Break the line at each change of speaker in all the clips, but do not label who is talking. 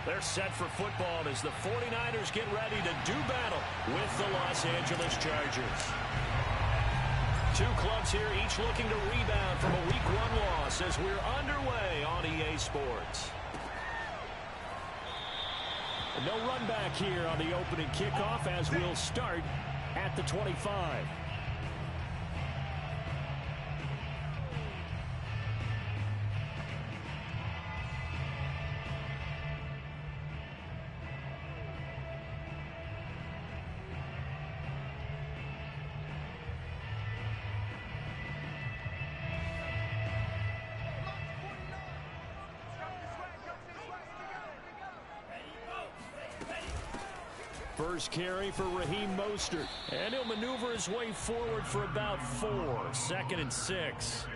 They're set for football as the 49ers get ready to do battle with the Los Angeles Chargers. Two clubs here, each looking to rebound from a Week 1 loss as we're underway on EA Sports. No run back here on the opening kickoff as we'll start at the 25. First carry for Raheem Mostert. And he'll maneuver his way forward for about 4. 2nd and 6.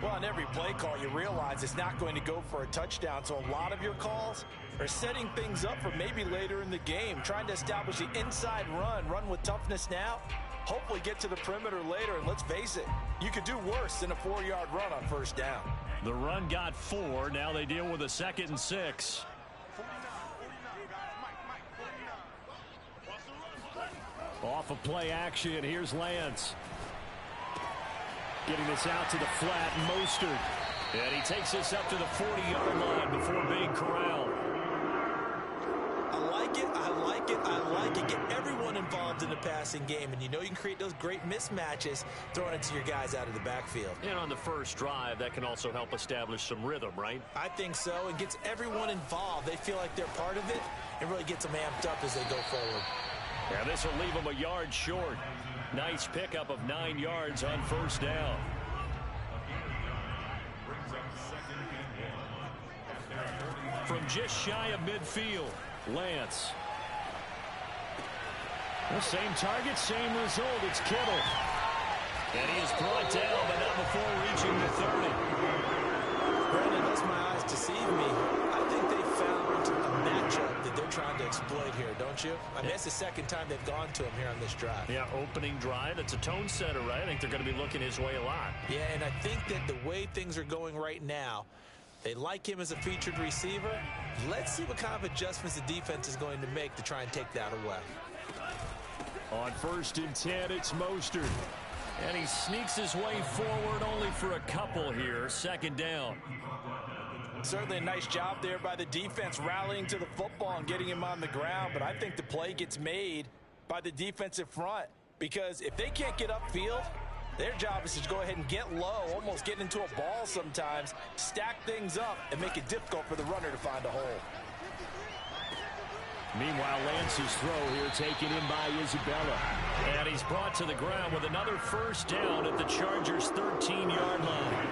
Well, on every play call, you realize it's not going to go for a touchdown. So a lot of your calls are setting things up for maybe later in the game, trying to establish the inside run with toughness now, hopefully get to the perimeter later. And let's face it, you could do worse than a 4-yard run on first down.
The run got 4. Now they deal with a 2nd and 6. Off of play action, here's Lance. Getting this out to the flat, Mostert. And he takes this up to the 40-yard line before being corralled.
I like it, I like it, I like it. Get everyone involved in the passing game, and you know you can create those great mismatches throwing it to your guys out of the backfield.
And on the first drive, that can also help establish some rhythm, right?
I think so. It gets everyone involved. They feel like they're part of it, and really gets them amped up as they go forward.
Yeah, this will leave them a yard short. Nice pickup of 9 yards on first down. From just shy of midfield, Lance. The same target, same result. It's Kittle. And he is brought down, but not before reaching the 30.
Brandon, unless my eyes deceive me, I think they found a matchup that they're trying to exploit here, don't you? I mean, that's the second time they've gone to him here on this drive.
Yeah, opening drive. It's a tone setter, right? I think they're going to be looking his way a lot.
Yeah, and I think that the way things are going right now, they like him as a featured receiver. Let's see what kind of adjustments the defense is going to make to try and take that away.
On 1st and 10, it's Mostert. And he sneaks his way forward only for a couple here. 2nd down.
Certainly a nice job there by the defense rallying to the football and getting him on the ground. But I think the play gets made by the defensive front. Because if they can't get upfield, their job is to go ahead and get low, almost get into a ball sometimes, stack things up, and make it difficult for the runner to find a hole.
Meanwhile, Lance's throw here taken in by Isabella. And he's brought to the ground with another first down at the Chargers' 13-yard line.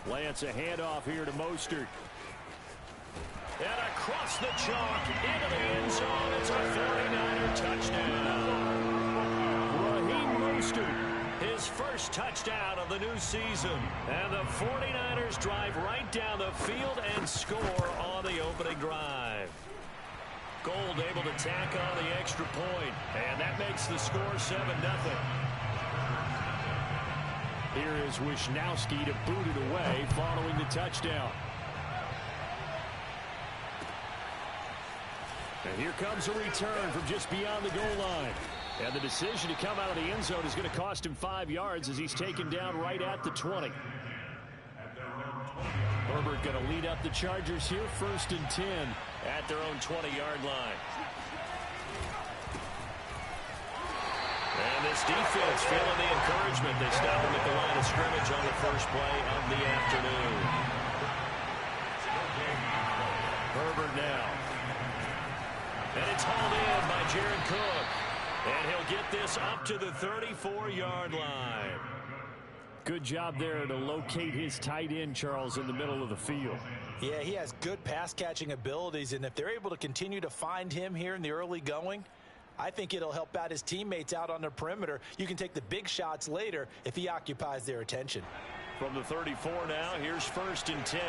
Lance a handoff here to Mostert. And across the chalk into the end zone. It's a 49er touchdown. Raheem Mostert. His first touchdown of the new season. And the 49ers drive right down the field and score on the opening drive. Gold able to tack on the extra point. And that makes the score 7-0. Here is Wisnowski to boot it away following the touchdown. And here comes a return from just beyond the goal line. And the decision to come out of the end zone is going to cost him 5 yards as he's taken down right at the 20. Herbert going to lead up the Chargers here, 1st and 10 at their own 20-yard line. And this defense feeling the encouragement. They stop him at the line of scrimmage on the first play of the afternoon. Herbert now. And it's hauled in by Jared Cook. And he'll get this up to the 34-yard line. Good job there to locate his tight end, Charles, in the middle of the field.
Yeah, he has good pass-catching abilities, and if they're able to continue to find him here in the early going, I think it'll help out his teammates out on the perimeter. You can take the big shots later if he occupies their attention.
From the 34 now, here's 1st and 10.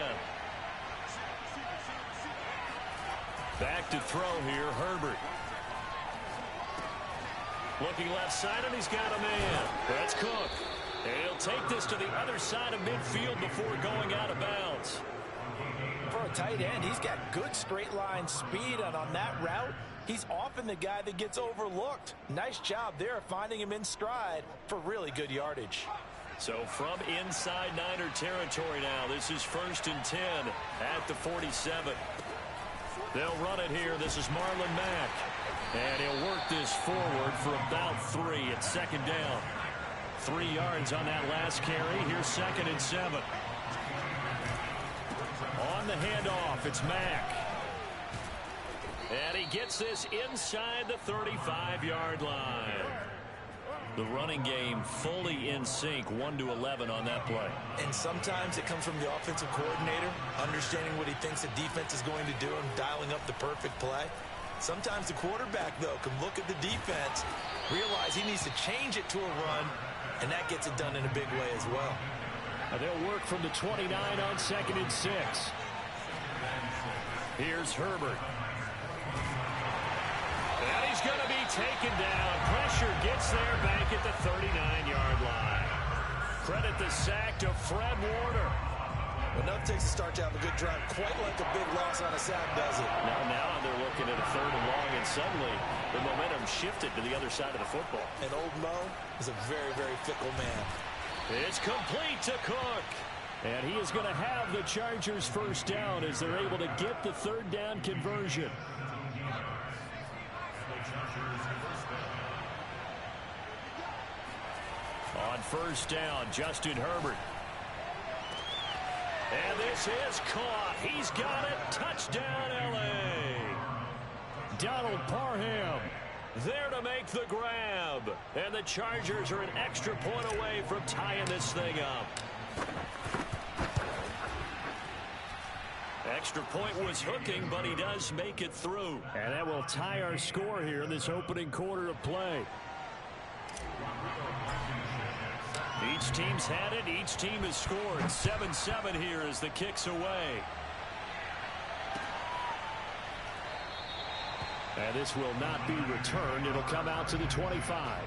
Back to throw here, Herbert. Looking left side, and he's got a man. That's Cook. He'll take this to the other side of midfield before going out of bounds.
For a tight end, he's got good straight line speed, and on that route, he's often the guy that gets overlooked. Nice job there finding him in stride for really good yardage.
So from inside Niner territory now, this is 1st and 10 at the 47. They'll run it here. This is Marlon Mack. And he'll work this forward for about 3 at 2nd down. 3 yards on that last carry. Here's 2nd and 7. On the handoff, it's Mack. And he gets this inside the 35-yard line. The running game fully in sync, 1-11 on that play.
And sometimes it comes from the offensive coordinator, understanding what he thinks the defense is going to do and dialing up the perfect play. Sometimes the quarterback, though, can look at the defense, realize he needs to change it to a run, and that gets it done in a big way as well.
And they'll work from the 29 on 2nd and 6. Here's Herbert. And he's going to be taken down. Pressure gets there back at the 39-yard line. Credit the sack to Fred Warner.
Enough takes to start to have a good drive, quite like a big loss on a sack, does it?
Now they're looking at a 3rd and long, and suddenly the momentum shifted to the other side of the football.
And old Mo is a very, very fickle man.
It's complete to Cook. And he is going to have the Chargers 1st down as they're able to get the 3rd down conversion. On 1st down, Justin Herbert. And this is caught. He's got it. Touchdown, L.A. Donald Parham there to make the grab. And the Chargers are an extra point away from tying this thing up. Extra point was hooking, but he does make it through. And that will tie our score here in this opening quarter of play. Each team's had it. Each team has scored. 7-7 here as the kick's away. And this will not be returned. It'll come out to the 25.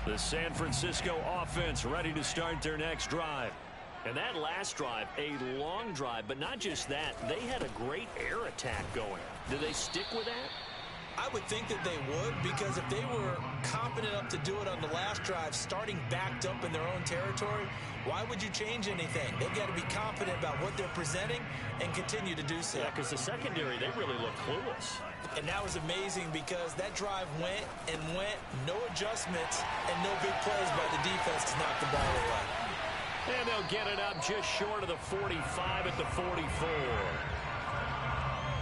The San Francisco offense ready to start their next drive. And that last drive, a long drive, but not just that. They had a great air attack going. Did they stick with that?
I would think that they would, because if they were confident enough to do it on the last drive, starting backed up in their own territory, why would you change anything? They've got to be confident about what they're presenting and continue to do so.
Yeah, because the secondary, they really look clueless.
And that was amazing because that drive went and went, no adjustments, and no big plays by the defense to knock the ball away.
And they'll get it up just short of the 45 at the 44.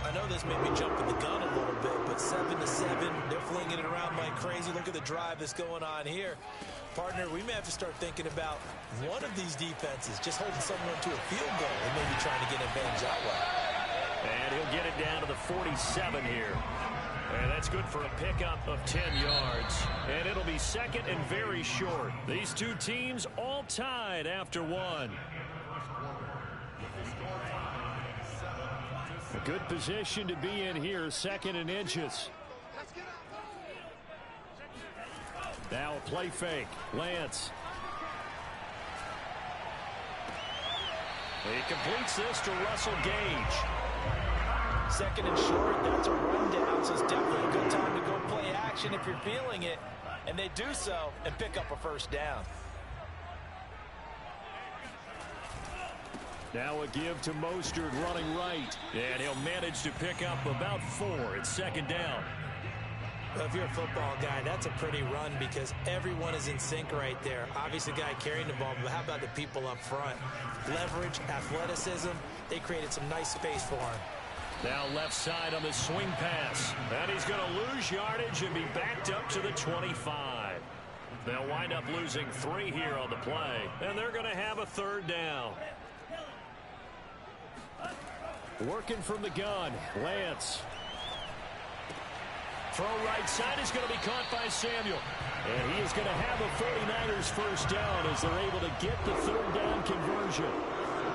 I know this made me jump in the gun a little bit, but 7-7, they're flinging it around like crazy. Look at the drive that's going on here. Partner, we may have to start thinking about one of these defenses just holding someone to a field goal and maybe trying to get an advantage that way.
And he'll get it down to the 47 here. And that's good for a pickup of 10 yards. And it'll be 2nd and very short. These two teams all tied after one. A good position to be in here, 2nd and inches. Now a play fake. Lance. He completes this to Russell Gage.
2nd and short, that's a rundown, so it's definitely a good time to go play action if you're feeling it. And they do so and pick up a 1st down.
Now a give to Mostert running right. And he'll manage to pick up about 4. It's 2nd down.
Well, if you're a football guy, that's a pretty run because everyone is in sync right there. Obviously, the guy carrying the ball, but how about the people up front? Leverage, athleticism, they created some nice space for him.
Now left side on the swing pass. And he's going to lose yardage and be backed up to the 25. They'll wind up losing 3 here on the play. And they're going to have a 3rd down. Working from the gun, Lance. Throw right side is going to be caught by Samuel. And he is going to have a 49ers 1st down as they're able to get the 3rd down conversion.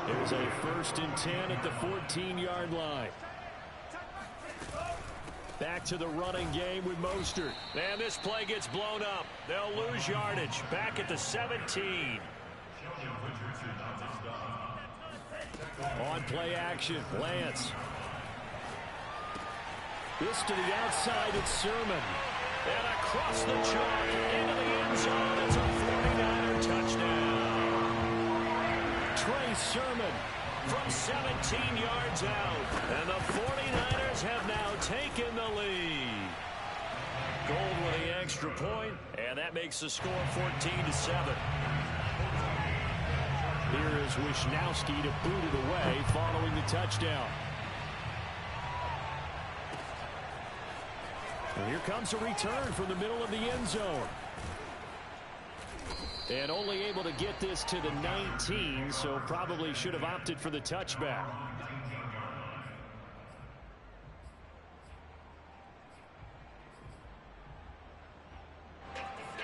There's a 1st and 10 at the 14-yard line. Back to the running game with Mostert. And this play gets blown up. They'll lose yardage. Back at the 17. On play action, Lance. This to the outside, it's Sermon. And across the chalk into the end zone. It's a 49er touchdown. Trey Sermon from 17 yards out. And the 49ers have now taken the lead. Gold with the extra point, and that makes the score 14-7. Here is Wisnowski to boot it away following the touchdown. And here comes a return from the middle of the end zone. And only able to get this to the 19, so probably should have opted for the touchback.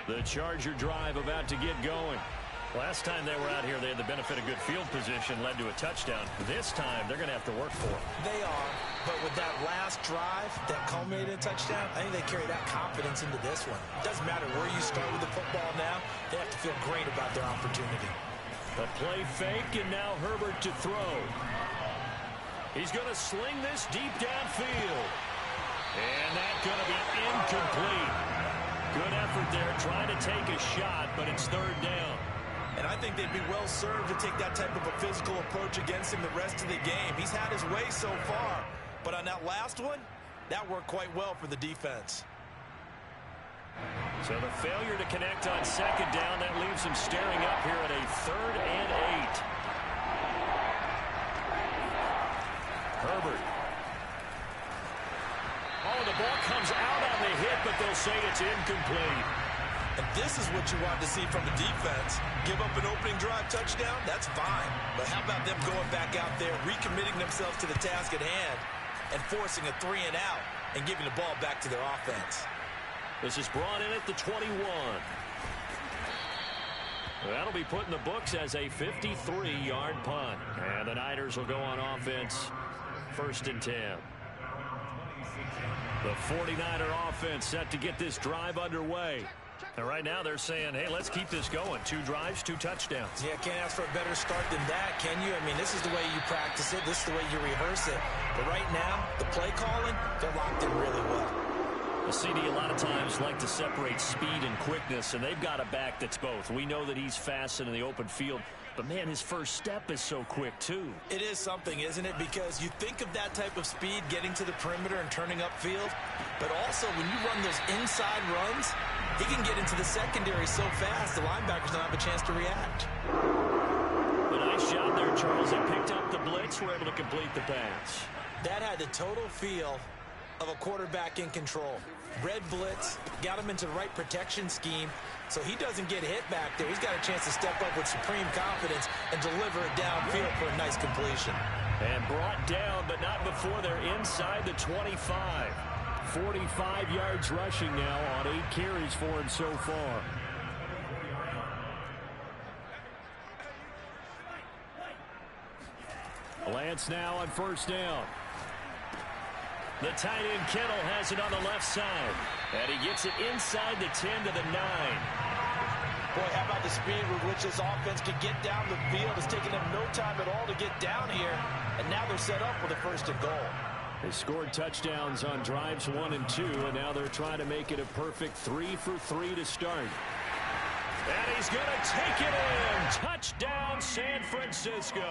The Charger drive about to get going. Last time they were out here, they had the benefit of good field position, led to a touchdown. This time, they're going to have to work for it.
They are, but with that last drive that culminated in a touchdown, I think they carry that confidence into this one. It doesn't matter where you start with the football now. They have to feel great about their opportunity.
A play fake, and now Herbert to throw. He's going to sling this deep downfield. And that's going to be incomplete. Good effort there, trying to take a shot, but it's third down.
And I think they'd be well served to take that type of a physical approach against him the rest of the game. He's had his way so far. But on that last one, that worked quite well for the defense.
So the failure to connect on second down, that leaves him staring up here at a 3rd and 8. Herbert. Oh, the ball comes out on the hit, but they'll say it's incomplete.
And this is what you want to see from the defense. Give up an opening drive touchdown, that's fine. But how about them going back out there, recommitting themselves to the task at hand, and forcing a 3 and out, and giving the ball back to their offense.
This is brought in at the 21. That'll be put in the books as a 53-yard punt. And the Niners will go on offense, 1st and 10. The 49er offense set to get this drive underway. And right now they're saying, hey, let's keep this going. 2 drives, 2 touchdowns.
Yeah, can't ask for a better start than that, can you? I mean, this is the way you practice it. This is the way you rehearse it. But right now, the play calling, they're locked in really well.
The CD a lot of times like to separate speed and quickness, and they've got a back that's both. We know that he's fast and in the open field, but, man, his first step is so quick, too.
It is something, isn't it? Because you think of that type of speed getting to the perimeter and turning upfield, but also when you run those inside runs, he can get into the secondary so fast the linebackers don't have a chance to react.
A nice job there, Charles. They picked up the blitz, were able to complete the pass.
That had the total feel of a quarterback in control. Red blitz, got him into the right protection scheme, so he doesn't get hit back there. He's got a chance to step up with supreme confidence and deliver it downfield for a nice completion.
And brought down, but not before they're inside the 25. 45 yards rushing now on 8 carries for him so far. Lance now on 1st down. The tight end Kittle has it on the left side. And he gets it inside the 10 to the 9.
Boy, how about the speed with which this offense can get down the field? It's taken them no time at all to get down here. And now they're set up with a 1st and goal.
They scored touchdowns on drives 1 and 2, and now they're trying to make it a perfect 3 for 3 to start. And he's going to take it in. Touchdown, San Francisco.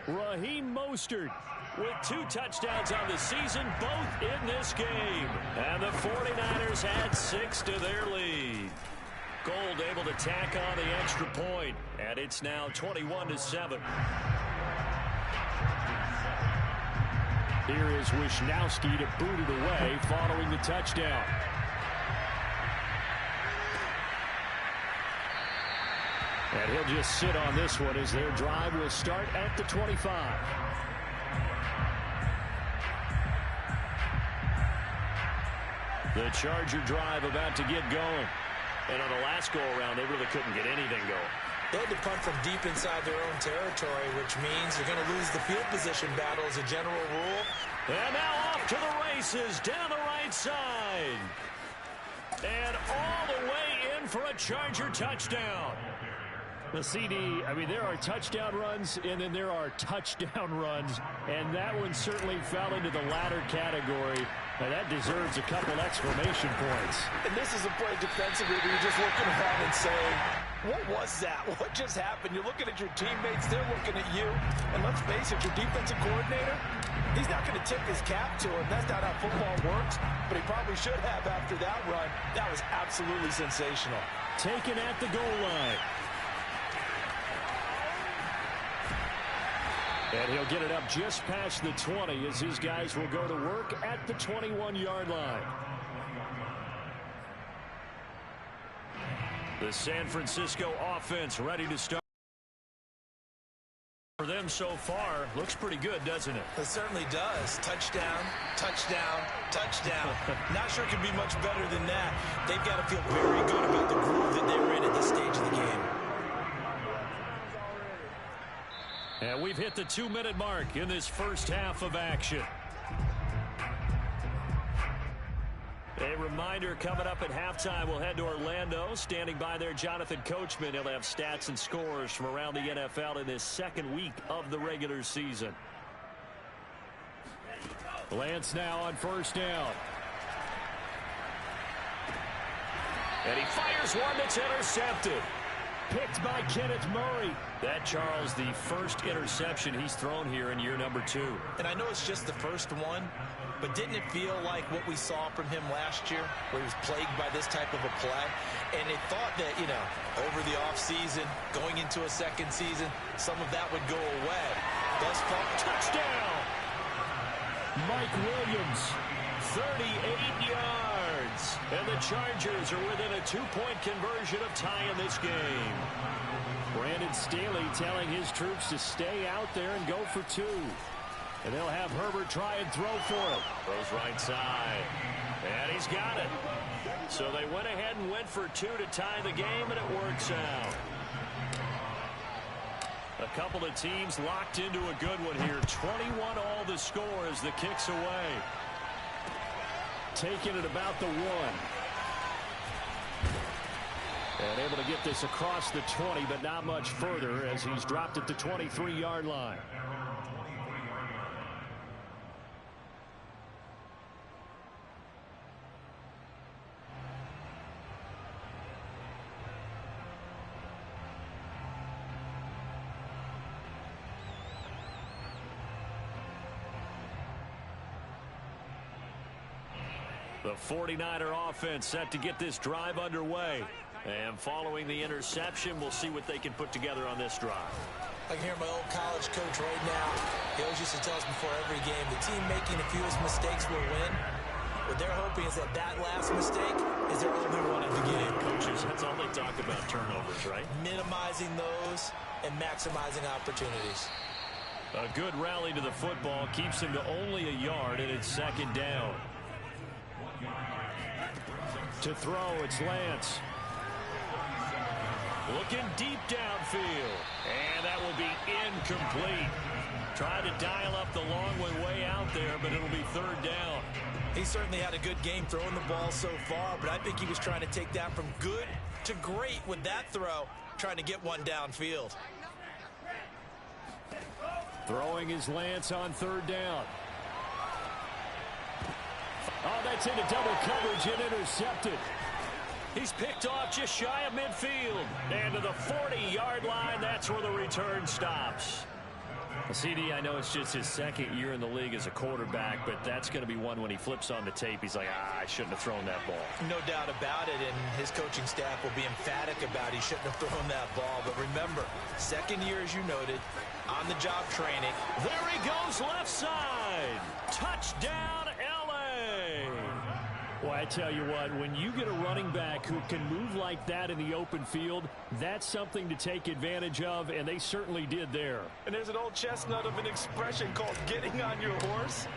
Raheem Mostert with 2 touchdowns on the season, both in this game. And the 49ers add 6 to their lead. Gold able to tack on the extra point, and it's now 21-7. Here is Wisnowski to boot it away following the touchdown. And he'll just sit on this one as their drive will start at the 25. The Charger drive about to get going. And on the last go-around, they really couldn't get anything going.
They had to punt from deep inside their own territory, which means you're going to lose the field position battle as a general rule.
And now off to the races down the right side. And all the way in for a Charger touchdown. The CD, I mean, there are touchdown runs, and then there are touchdown runs, and that one certainly fell into the latter category. And that deserves a couple exclamation points.
And this is a play defensively where you're just looking around and saying, what was that? What just happened? You're looking at your teammates, they're looking at you. And let's face it, your defensive coordinator, he's not going to tip his cap to him. That's not how football works, but he probably should have after that run. That was absolutely sensational.
Taken at the goal line. And he'll get it up just past the 20 as his guys will go to work at the 21-yard line. The San Francisco offense ready to start. For them so far, looks pretty good, doesn't it?
It certainly does. Touchdown, touchdown, touchdown. Not sure it could be much better than that. They've got to feel very good about the groove that they're in at this stage of the game.
And we've hit the 2-minute mark in this first half of action. A reminder, coming up at halftime, we'll head to Orlando. Standing by there, Jonathan Coachman. He'll have stats and scores from around the NFL in this second week of the regular season. Lance now on first down. And he fires one that's intercepted. Picked by Kenneth Murray. That, Charles, the first interception he's thrown here in year number 2.
And I know it's just the first one, but didn't it feel like what we saw from him last year, where he was plagued by this type of a play? And it thought that, you know, over the offseason, going into a second season, some of that would go away. Thus far, touchdown!
Mike Williams, 38 yards. And the Chargers are within a 2-point conversion of tying this game. Brandon Staley telling his troops to stay out there and go for 2. And they'll have Herbert try and throw for him. Throws right side. And he's got it. So they went ahead and went for 2 to tie the game, and it works out. A couple of teams locked into a good one here. 21 all the score as the kick's away. Taking it about the 1. And able to get this across the 20, but not much further as he's dropped at the 23-yard line. The 49er offense set to get this drive underway. And following the interception, we'll see what they can put together on this drive.
I can hear my old college coach right now. He always used to tell us before every game, the team making the fewest mistakes will win. What they're hoping is that that last mistake is their only one of the game.
Coaches, that's all they talk about, turnovers, right?
Minimizing those and maximizing opportunities.
A good rally to the football keeps him to only a yard, and it's second down. To throw, it's Lance. Looking deep downfield. And that will be incomplete. Trying to dial up the long one way out there, but it'll be third down.
He certainly had a good game throwing the ball so far, but I think he was trying to take that from good to great with that throw, trying to get one downfield.
Throwing is Lance on third down. Oh, that's into double coverage and intercepted. He's picked off just shy of midfield. And to the 40-yard line, that's where the return stops. CD, I know it's just his second year in the league as a quarterback, but that's going to be one when he flips on the tape. He's like, I shouldn't have thrown that ball.
No doubt about it, and his coaching staff will be emphatic about he shouldn't have thrown that ball. But remember, second year, as you noted, on-the-job training.
There he goes, left side. Touchdown, L.A. Well, I tell you what, when you get a running back who can move like that in the open field, that's something to take advantage of, and they certainly did there.
And there's an old chestnut of an expression called getting on your horse.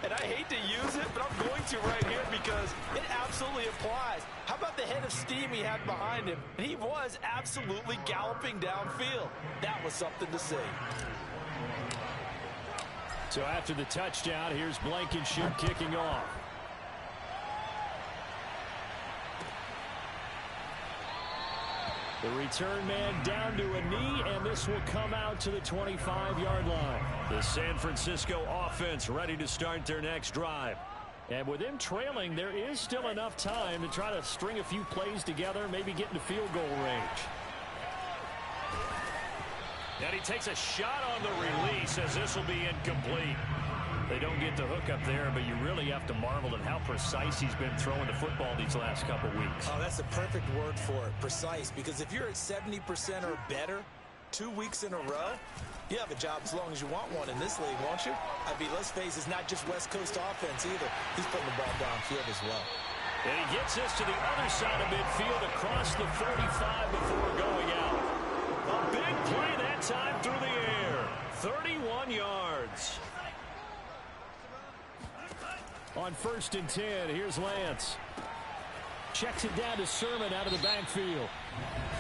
And I hate to use it, but I'm going to right here because it absolutely applies. How about the head of steam he had behind him? And he was absolutely galloping downfield. That was something to see.
So after the touchdown, here's Blankenship kicking off. The return man down to a knee, and this will come out to the 25-yard line. The San Francisco offense ready to start their next drive. And with him trailing, there is still enough time to try to string a few plays together, maybe get into field goal range. And he takes a shot on the release as this will be incomplete. They don't get the hook up there, but you really have to marvel at how precise he's been throwing the football these last couple weeks.
Oh, that's the perfect word for it, precise, because if you're at 70% or better 2 weeks in a row, you have a job as long as you want one in this league, won't you? I mean, let's face it, it's not just West Coast offense either. He's putting the ball downfield as well.
And he gets this to the other side of midfield across the 45 before going out. A big play that time through the air. 31 yards. On 1st and 10, here's Lance. Checks it down to Sermon out of the backfield.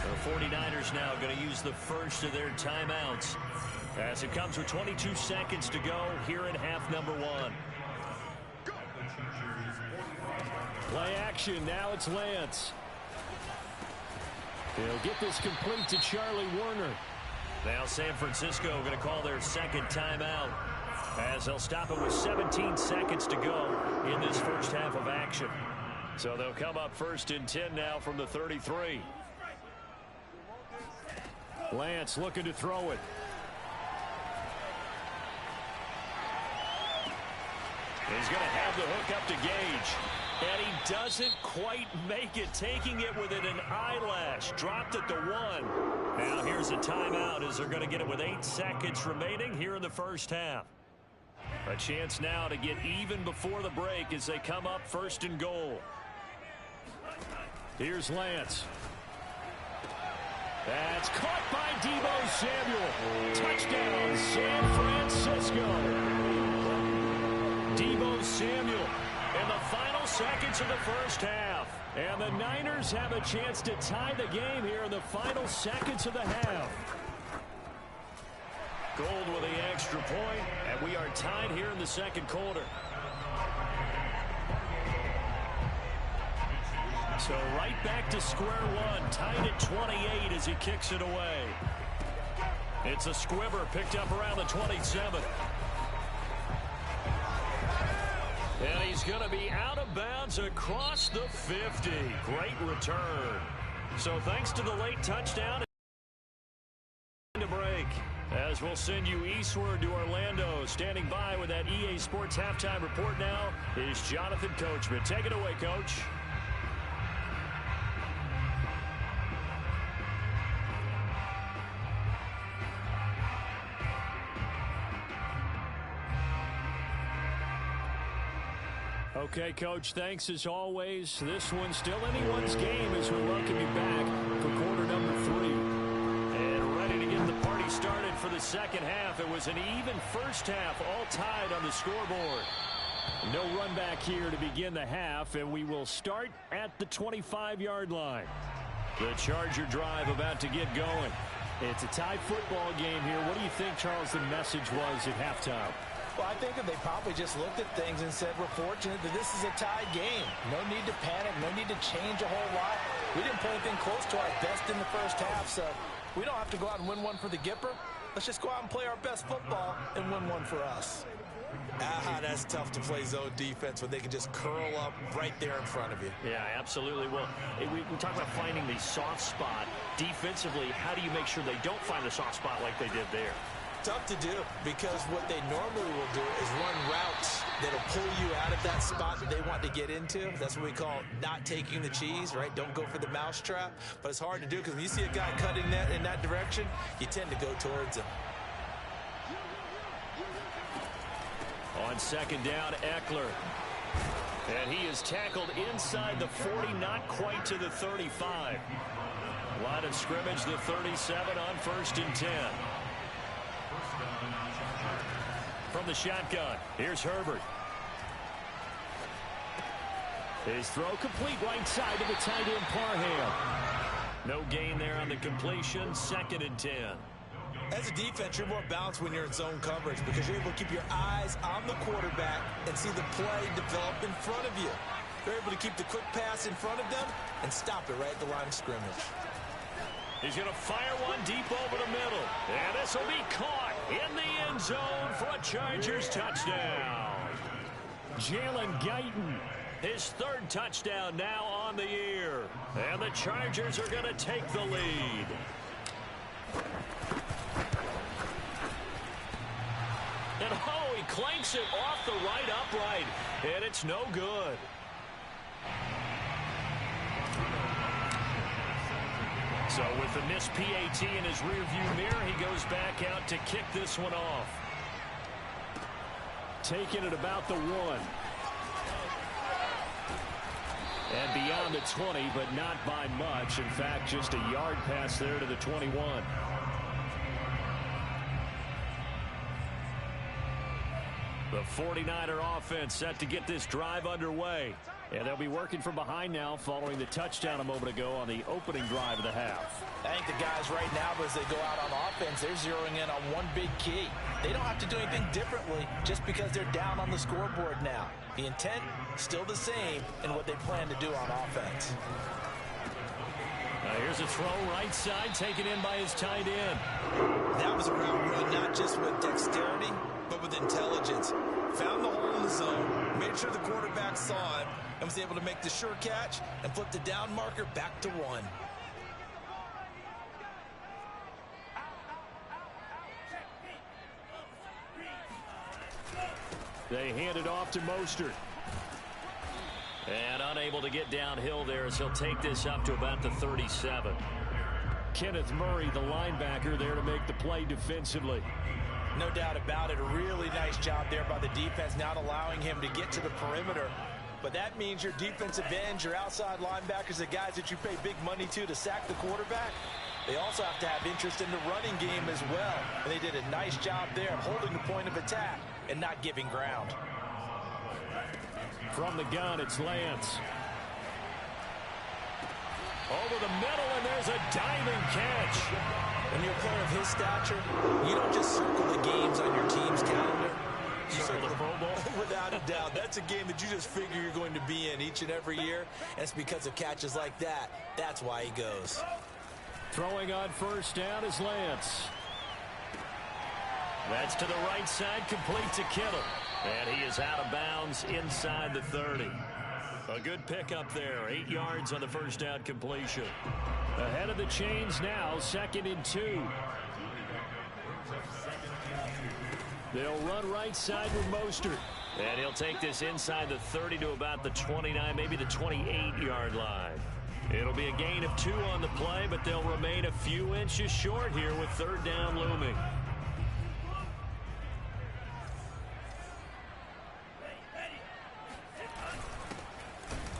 The 49ers now going to use the first of their timeouts as it comes with 22 seconds to go here in half number 1. Play action. Now it's Lance. He'll get this complete to Charlie Warner. Now San Francisco going to call their second timeout as they'll stop it with 17 seconds to go in this first half of action. So they'll come up 1st and 10 now from the 33. Lance looking to throw it. He's going to have the hook up to Gage. And he doesn't quite make it, taking it within an eyelash. Dropped at the 1. Now here's a timeout as they're going to get it with 8 seconds remaining here in the first half. A chance now to get even before the break as they come up 1st and goal. Here's Lance. That's caught by Deebo Samuel. Touchdown, San Francisco. Deebo Samuel in the final seconds of the first half. And the Niners have a chance to tie the game here in the final seconds of the half. Gold with the extra point, and we are tied here in the second quarter. So right back to square one, tied at 28 as he kicks it away. It's a squibber picked up around the 27. And he's going to be out of bounds across the 50. Great return. So thanks to the late touchdown to break. As we'll send you eastward to Orlando. Standing by with that EA Sports halftime report now is Jonathan Coachman. Take it away, Coach. Okay, Coach, thanks as always. This one's still anyone's game as we welcome you back for quarter number 3. And ready to get the party started for the second half. It was an even first half, all tied on the scoreboard. No run back here to begin the half, and we will start at the 25-yard line. The Charger drive about to get going. It's a tie football game here. What do you think, Charles, the message was at halftime?
Well, I think that they probably just looked at things and said, we're fortunate that this is a tied game. No need to panic, no need to change a whole lot. We didn't play anything close to our best in the first half, so we don't have to go out and win one for the Gipper. Let's just go out and play our best football and win one for us. That's tough to play zone defense when they can just curl up right there in front of you.
Yeah, absolutely. Well, we talk about finding the soft spot. Defensively, how do you make sure they don't find the soft spot like they did there?
Tough to do, because what they normally will do is run routes that'll pull you out of that spot that they want to get into. That's what we call not taking the cheese, right? Don't go for the mousetrap. But it's hard to do because when you see a guy cutting that in that direction, you tend to go towards him.
On second down, Eckler. And he is tackled inside the 40, not quite to the 35. Line of scrimmage, the 37 on 1st and 10. From the shotgun, here's Herbert. His throw complete right side to the tight end Parham. No gain there on the completion, 2nd and 10.
As a defense, you're more balanced when you're in zone coverage because you're able to keep your eyes on the quarterback and see the play develop in front of you. You're able to keep the quick pass in front of them and stop it right at the line of scrimmage.
He's going to fire one deep over the middle. And this will be caught in the end zone for a Chargers touchdown. Jalen Guyton, his third touchdown now on the year. And the Chargers are going to take the lead. And oh, he clanks it off the right upright. And it's no good. So with the missed PAT in his rearview mirror, he goes back out to kick this one off. Taking it about the 1. And beyond the 20, but not by much. In fact, just a yard pass there to the 21. The 49er offense set to get this drive underway. And they'll be working from behind now following the touchdown a moment ago on the opening drive of the half.
I think the guys right now, as they go out on offense, they're zeroing in on one big key. They don't have to do anything differently just because they're down on the scoreboard now. The intent, still the same in what they plan to do on offense.
Here's a throw right side taken in by his tight end.
That was a route run not just with dexterity, but with intelligence. Found the hole in the zone, made sure the quarterback saw it, and was able to make the sure catch and flip the down marker back to 1.
They hand it off to Mostert. And unable to get downhill there as he'll take this up to about the 37. Kenneth Murray, the linebacker, there to make the play defensively.
No doubt about it. A really nice job there by the defense, not allowing him to get to the perimeter. But that means your defensive ends, your outside linebackers, the guys that you pay big money to sack the quarterback, they also have to have interest in the running game as well. And they did a nice job there of holding the point of attack and not giving ground.
From the gun, it's Lance. Over the middle, and there's a diving catch.
When you're a player of his stature, you don't just circle the games on your team's calendar. You circle the Pro Bowl. Without a doubt. That's a game that you just figure you're going to be in each and every year. And it's because of catches like that. That's why he goes.
Throwing on first down is Lance. That's to the right side, complete to Kittle. And he is out of bounds inside the 30. A good pickup there. 8 yards on the first down completion. Ahead of the chains now, 2nd and 2. They'll run right side with Mostert. And he'll take this inside the 30 to about the 29, maybe the 28-yard line. It'll be a gain of 2 on the play, but they'll remain a few inches short here with 3rd down looming.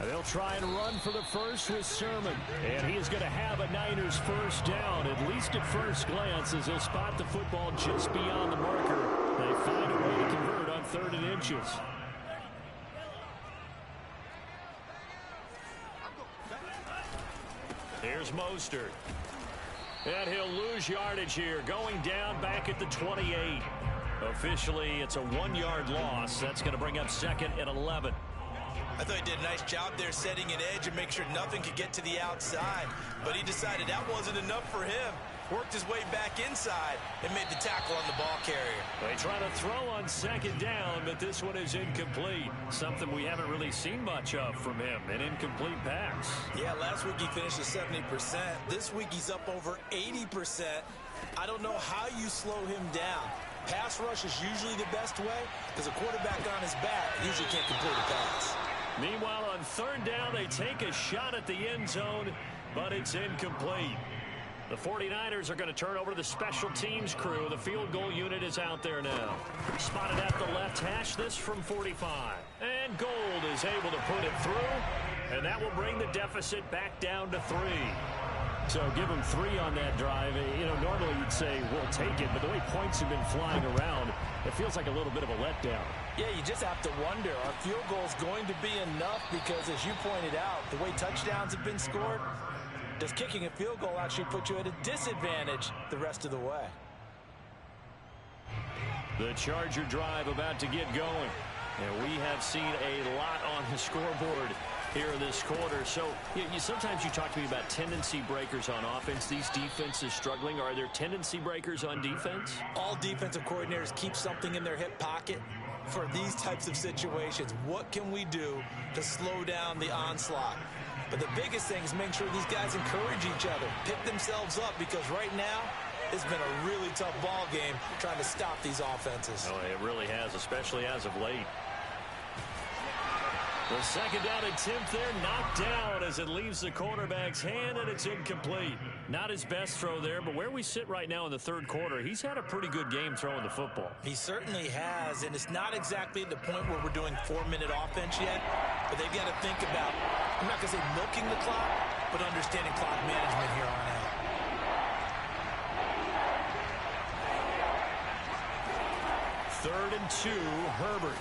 They'll try and run for the first with Sermon. And he is going to have a Niners first down, at least at first glance, as he'll spot the football just beyond the marker. They find a way to convert on 3rd and inches. Here's Mostert. And he'll lose yardage here, going down back at the 28. Officially, it's a 1-yard loss. That's going to bring up 2nd and 11.
I thought he did a nice job there setting an edge and make sure nothing could get to the outside. But he decided that wasn't enough for him. Worked his way back inside and made the tackle on the ball carrier.
They try to throw on 2nd down, but this one is incomplete. Something we haven't really seen much of from him, an incomplete pass.
Yeah, last week he finished at 70%. This week he's up over 80%. I don't know how you slow him down. Pass rush is usually the best way because a quarterback on his back usually can't complete a pass.
Meanwhile, on 3rd down, they take a shot at the end zone, but it's incomplete. The 49ers are going to turn over to the special teams crew. The field goal unit is out there now. Spotted at the left hash, this from 45. And Gold is able to put it through, and that will bring the deficit back down to 3. So give them 3 on that drive. You know, normally you'd say, we'll take it, but the way points have been flying around, it feels like a little bit of a letdown.
Yeah, you just have to wonder, are field goals going to be enough? Because as you pointed out, the way touchdowns have been scored, does kicking a field goal actually put you at a disadvantage the rest of the way?
The Charger drive about to get going. And we have seen a lot on the scoreboard here in this quarter. So sometimes you talk to me about tendency breakers on offense. These defenses struggling. Are there tendency breakers on defense?
All defensive coordinators keep something in their hip pocket for these types of situations. What can we do to slow down the onslaught? But the biggest thing is make sure these guys encourage each other, pick themselves up, because right now it's been a really tough ball game trying to stop these offenses.
Oh, it really has, especially as of late. The second down attempt there knocked down as it leaves the quarterback's hand, and it's incomplete. Not his best throw there, but where we sit right now in the third quarter, he's had a pretty good game throwing the football.
He certainly has, and it's not exactly at the point where we're doing 4-minute offense yet, but they've got to think about, I'm not going to say milking the clock, but understanding clock management here on out.
Third and 2, Herbert.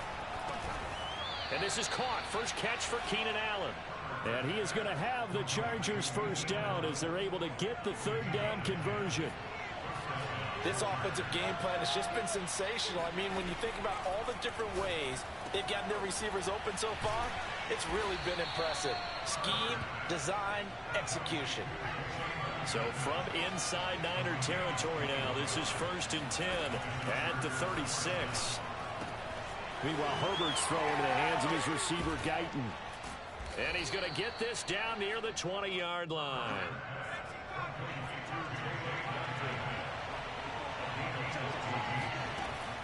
And this is caught. First catch for Keenan Allen. And he is going to have the Chargers first down as they're able to get the third down conversion.
This offensive game plan has just been sensational. I mean, when you think about all the different ways they've gotten their receivers open so far, it's really been impressive. Scheme, design, execution.
So from inside Niner territory now, this is 1st and 10 at the 36. Meanwhile, Herbert's throwing into the hands of his receiver, Guyton. And he's going to get this down near the 20-yard line.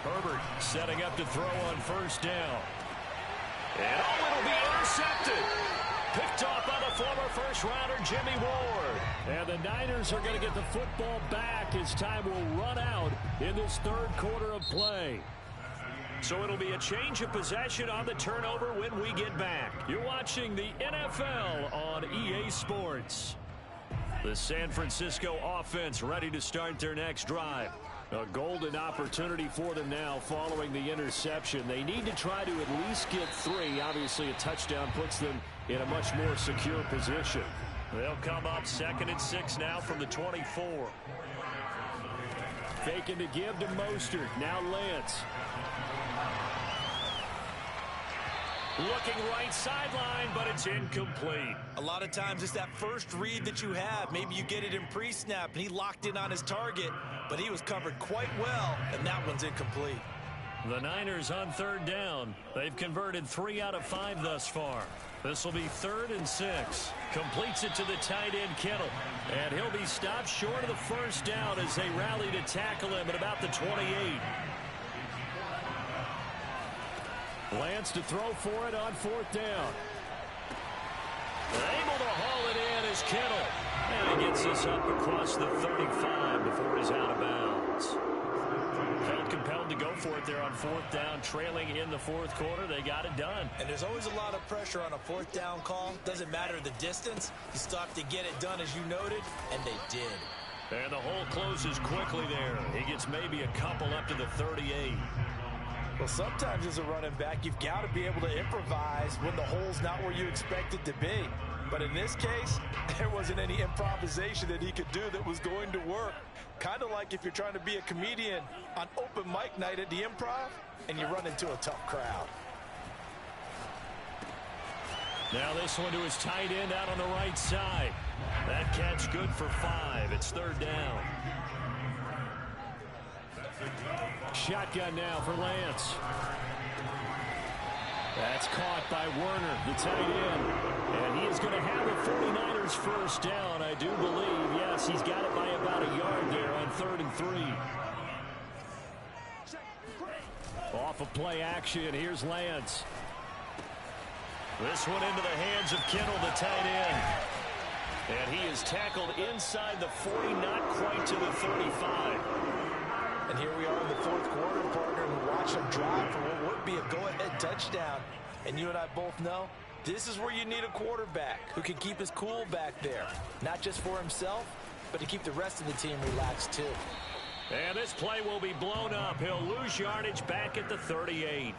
Herbert setting up to throw on first down. And it'll be intercepted. Picked off by the former first-rounder, Jimmy Ward. And the Niners are going to get the football back as time will run out in this third quarter of play. So it'll be a change of possession on the turnover when we get back. You're watching the NFL on EA Sports. The San Francisco offense ready to start their next drive. A golden opportunity for them now following the interception. They need to try to at least get 3. Obviously, a touchdown puts them in a much more secure position. They'll come up 2nd and 6 now from the 24. Faking to give to Mostert. Now Lance. Looking right sideline, but it's incomplete.
A lot of times it's that first read that you have. Maybe you get it in pre-snap, and he locked in on his target, but he was covered quite well, and that one's incomplete.
The Niners on 3rd down. They've converted 3 out of 5 thus far. This will be 3rd and 6. Completes it to the tight end, Kittle. And he'll be stopped short of the first down as they rally to tackle him at about the 28. Lance to throw for it on 4th down. Able to haul it in is Kittle. And he gets this up across the 35 before he's out of bounds. Felt compelled to go for it there on 4th down, trailing in the 4th quarter. They got it done.
And there's always a lot of pressure on a 4th down call. Doesn't matter the distance. You still have to get it done, as you noted, and they did.
And the hole closes quickly there. He gets maybe a couple up to the 38.
Well, sometimes as a running back, you've got to be able to improvise when the hole's not where you expect it to be. But in this case, there wasn't any improvisation that he could do that was going to work. Kind of like if you're trying to be a comedian on open mic night at the Improv and you run into a tough crowd.
Now this one to his tight end out on the right side. That catch good for 5. It's 3rd down. Shotgun now for Lance. That's caught by Werner, the tight end. And he is going to have the 49ers first down, I do believe. Yes, he's got it by about a yard there on 3rd and 3. Off of play action, here's Lance. This one into the hands of Kittle, the tight end. And he is tackled inside the 40, not quite to the 35.
And here we are in the 4th quarter, partner, and watch him drive for what would be a go-ahead touchdown. And you and I both know this is where you need a quarterback who can keep his cool back there. Not just for himself, but to keep the rest of the team relaxed too.
And this play will be blown up. He'll lose yardage back at the 38.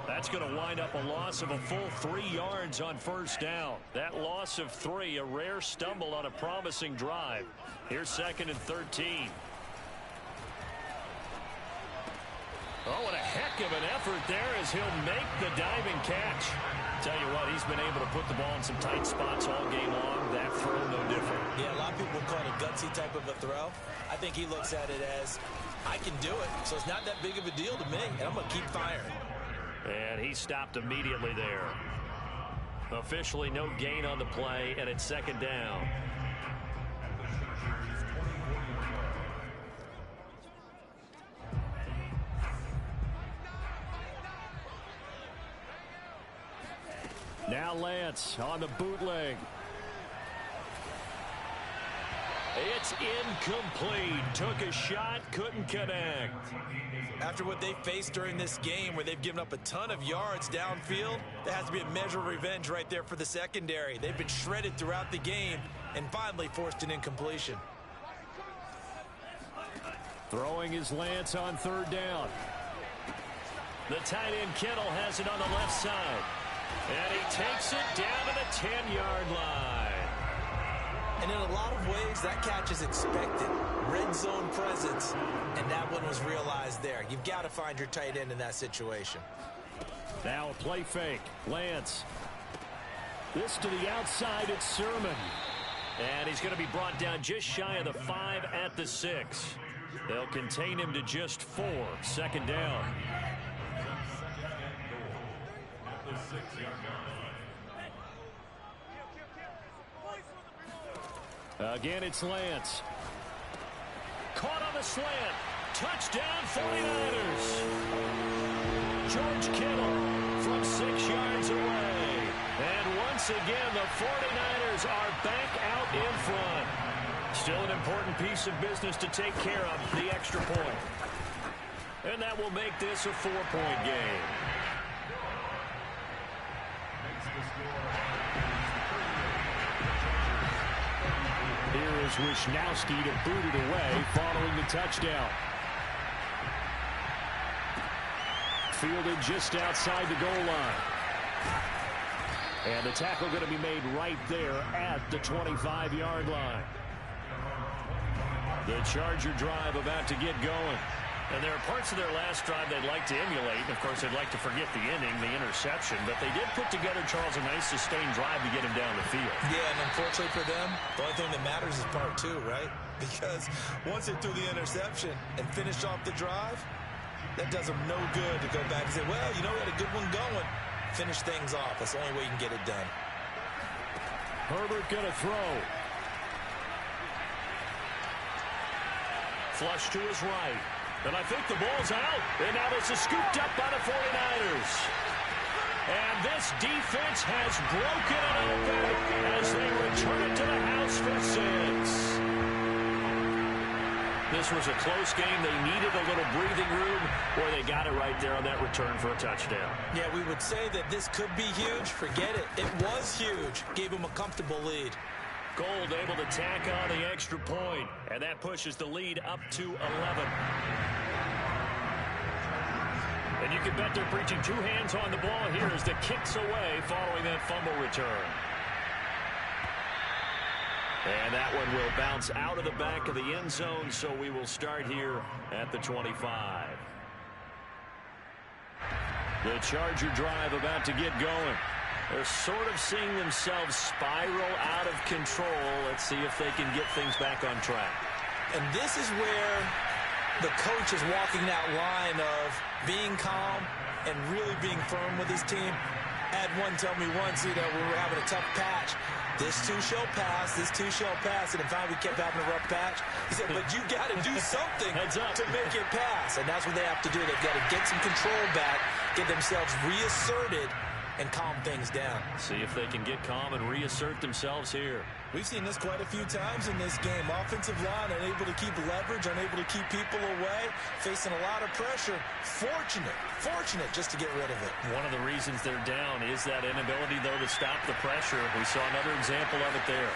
That's going to wind up a loss of a full 3 yards on first down. That loss of 3, a rare stumble on a promising drive. Here's 2nd and 13. Oh, what a heck of an effort there as he'll make the diving catch. Tell you what, he's been able to put the ball in some tight spots all game long. That throw, no different.
Yeah, a lot of people would call it a gutsy type of a throw. I think he looks at it as, I can do it, so it's not that big of a deal to me, and I'm going to keep firing.
And he stopped immediately there. Officially no gain on the play, and it's second down. Now Lance on the bootleg. It's incomplete. Took a shot, couldn't connect.
After what they faced during this game where they've given up a ton of yards downfield, there has to be a measure of revenge right there for the secondary. They've been shredded throughout the game and finally forced an incompletion.
Throwing is Lance on third down. The tight end Kittle has it on the left side. And he takes it down to the 10-yard line.
And in a lot of ways, that catch is expected. Red zone presence, and that one was realized there. You've got to find your tight end in that situation.
Now a play fake. Lance. This to the outside, it's Sermon. And he's going to be brought down just shy of the 5 at the 6. They'll contain him to just 4. Second down. Again, it's Lance. Caught on the slant. Touchdown, 49ers. George Kittle from 6 yards away. And once again, the 49ers are back out in front. Still an important piece of business to take care of, the extra point. And that will make this a 4-point game. Here is Wisnowski to boot it away following the touchdown. Fielded just outside the goal line. And the tackle going to be made right there at the 25-yard line. The Charger drive about to get going. And there are parts of their last drive they'd like to emulate. And, of course, they'd like to forget the inning, the interception. But they did put together, Charles, a nice sustained drive to get him down the field. Yeah, and unfortunately for them, the only thing that matters is part 2, right? Because once they threw the interception and finished off the drive, that does them no good to go back and say, well, you know, we had a good one going. Finish things off. That's the only way you can get it done. Herbert going to throw. Flush to his right. And I think the ball's out. And now this is scooped up by the 49ers. And this defense has broken it open as they return it to the house for 6. This was a close game. They needed a little breathing room, where they got it right there on that return for a touchdown. Yeah, we would say that this could be huge. Forget it. It was huge. Gave them a comfortable lead. Gold able to tack on the extra point, and that pushes the lead up to 11. And you can bet they're preaching 2 hands on the ball here as the kick's away following that fumble return. And that one will bounce out of the back of the end zone, so we will start here at the 25. The Charger drive about to get going. They're sort of seeing themselves spiral out of control. Let's see if they can get things back on track. And this is where the coach is walking that line of being calm and really being firm with his team. Had one tell me once, you know, we were having a tough patch. This too shall pass, this too shall pass. And in fact, we kept having a rough patch. He said, but you got to do something to make it pass. And that's what they have to do. They've got to get some control back, get themselves reasserted, and calm things down. See if they can get calm and reassert themselves here. We've seen this quite a few times in this game. Offensive line unable to keep leverage, unable to keep people away, facing a lot of pressure. Fortunate just to get rid of it. One of the reasons they're down is that inability, though, to stop the pressure. We saw another example of it there.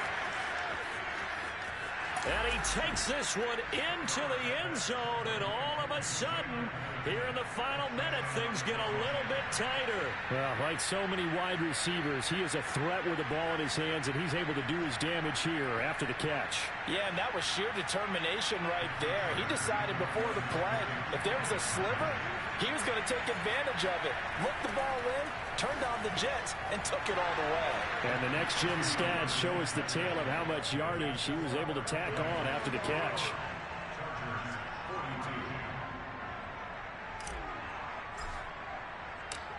And he takes this one into the end zone, and all of a sudden, here in the final minute, things get a little bit tighter. Well, like so many wide receivers, he is a threat with the ball in his hands, and he's able to do his damage here after the catch.
Yeah, and that was sheer determination right there. He decided before the play, if there was a sliver, he was going to take advantage of it. Looked the ball in, turned on the jets, and took it all the way.
And the next-gen stats show us the tale of how much yardage he was able to tack on after the catch.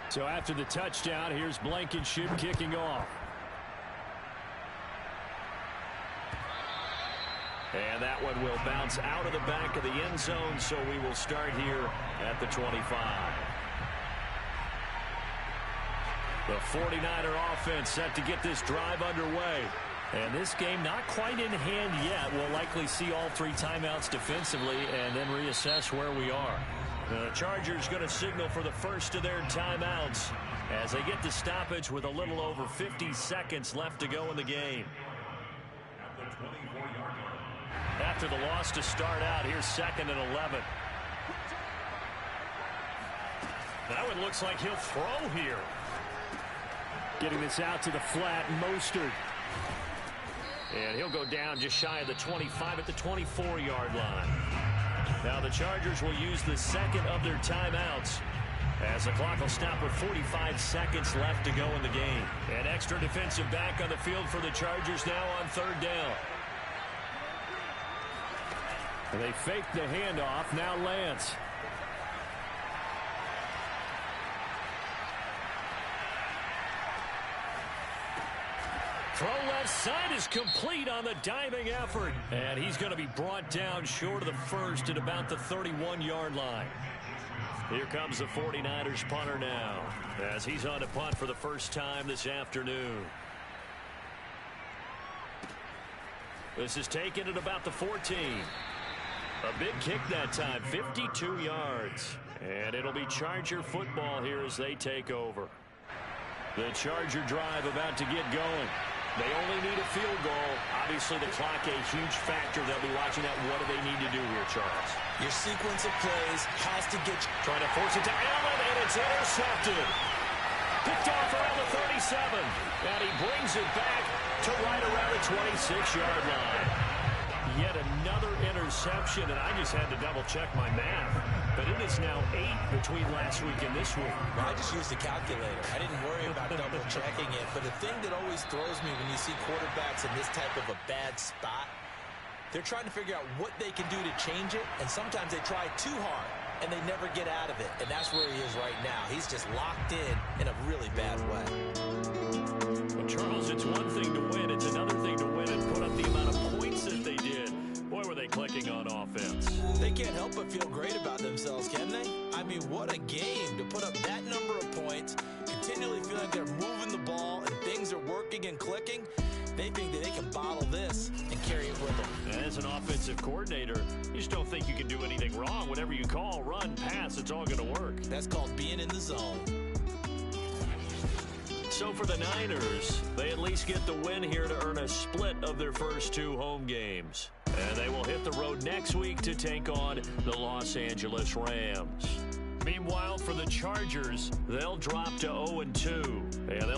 So after the touchdown, here's Blankenship kicking off. And that one will bounce out of the back of the end zone, so we will start here at the 25. The 49er offense set to get this drive underway. And this game not quite in hand yet. We'll likely see all three timeouts defensively and then reassess where we are. The Chargers going to signal for the first of their timeouts as they get the stoppage with a little over 50 seconds left to go in the game. After the loss to start out, here's 2nd and 11. That one looks like he'll throw here. Getting this out to the flat, Mostert. And he'll go down just shy of the 25 at the 24-yard line. Now the Chargers will use the second of their timeouts as the clock will stop with 45 seconds left to go in the game. An extra defensive back on the field for the Chargers now on 3rd down. And they fake the handoff. Now Lance. Throw left side is complete on the diving effort. And he's going to be brought down short of the first at about the 31-yard line. Here comes the 49ers punter now as he's on to punt for the first time this afternoon. This is taken at about the 14. A big kick that time, 52 yards. And it'll be Charger football here as they take over. The Charger drive about to get going. They only need a field goal. Obviously, the clock a huge factor. They'll be watching that. What do they need to do here, Charles?
Your sequence of plays has to get you.
Trying to force it to Allen, and it's intercepted. Picked off around the 37. And he brings it back to right around the 26-yard line. Yet another interception, and I just had to double-check my math. But it is now 8 between last week and this week.
Well, I just used a calculator. I didn't worry about double-checking it. But the thing that always throws me when you see quarterbacks in this type of a bad spot, they're trying to figure out what they can do to change it, and sometimes they try too hard, and they never get out of it. And that's where he is right now. He's just locked in a really bad way.
Well, Charles, it's one thing to win. It's another thing to win and put up the amount of points that they did. Boy, were they clicking on offense.
They can't help but feel great about themselves, can they? I mean, what a game to put up that number of points, continually feel like they're moving the ball and things are working and clicking. They think that they can bottle this and carry it with them.
And as an offensive coordinator, you just don't think you can do anything wrong. Whatever you call, run, pass, it's all going to work.
That's called being in the zone.
So for the Niners, they at least get the win here to earn a split of their first 2 home games. And they will hit the road next week to take on the Los Angeles Rams. Meanwhile, for the Chargers, they'll drop to 0-2. And they'll